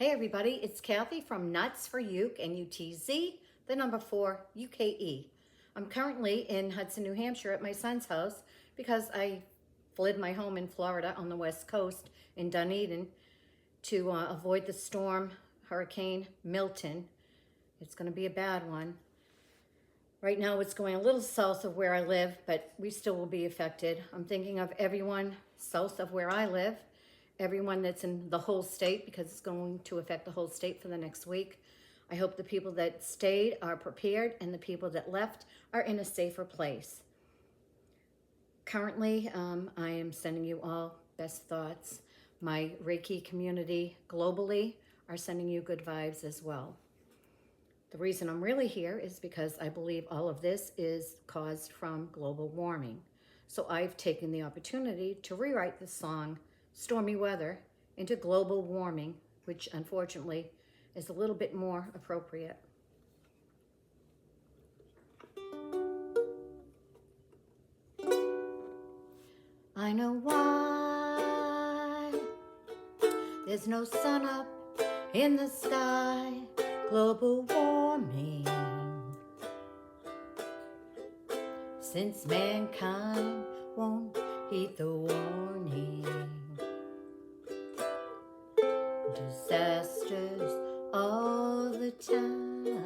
Hey everybody, it's Kathy from Nuts for Uke, N-U-T-Z, the number 4, U-K-E. I'm currently in Hudson, New Hampshire at my son's house because I fled my home in Florida on the west coast in Dunedin to avoid the storm, Hurricane Milton. It's going to be a bad one. Right now it's going a little south of where I live, but we still will be affected. I'm thinking of everyone south of where I live, everyone that's in the whole state, because it's going to affect the whole state for the next week. I hope the people that stayed are prepared and the people that left are in a safer place. Currently, I am sending you all best thoughts. My Reiki community globally are sending you good vibes as well. The reason I'm really here is because I believe all of this is caused from global warming. So I've taken the opportunity to rewrite the song Stormy Weather into global warming, which unfortunately is a little bit more appropriate. I know why there's no sun up in the sky. Global warming. Since mankind won't heed the warning, disasters all the time.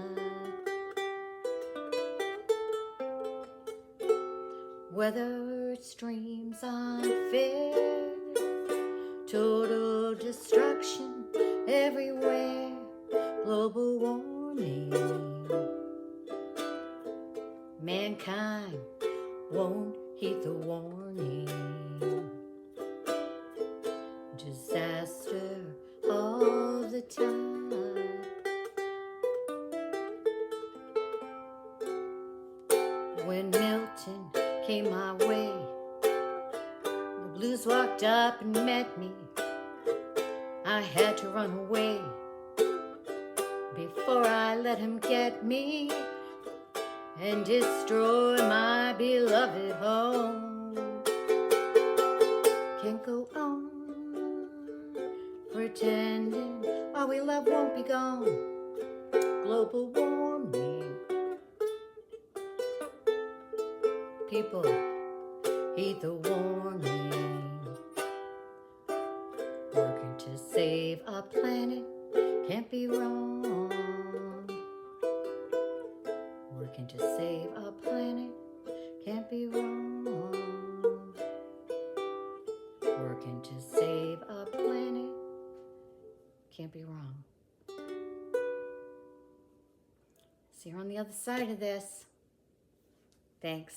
Weather extremes unfair, total destruction everywhere. Global warming. Mankind won't heed the warning. Disaster all the time. When Milton came my way, the blues walked up and met me. I had to run away before I let him get me and destroy my beloved home. Can't go on pretending all we love won't be gone. Global warming. People, heed the warning. Working to save our planet can't be wrong. Working to save our planet can't be wrong. Working to save our planet can't be wrong. See you on the other side of this. Thanks.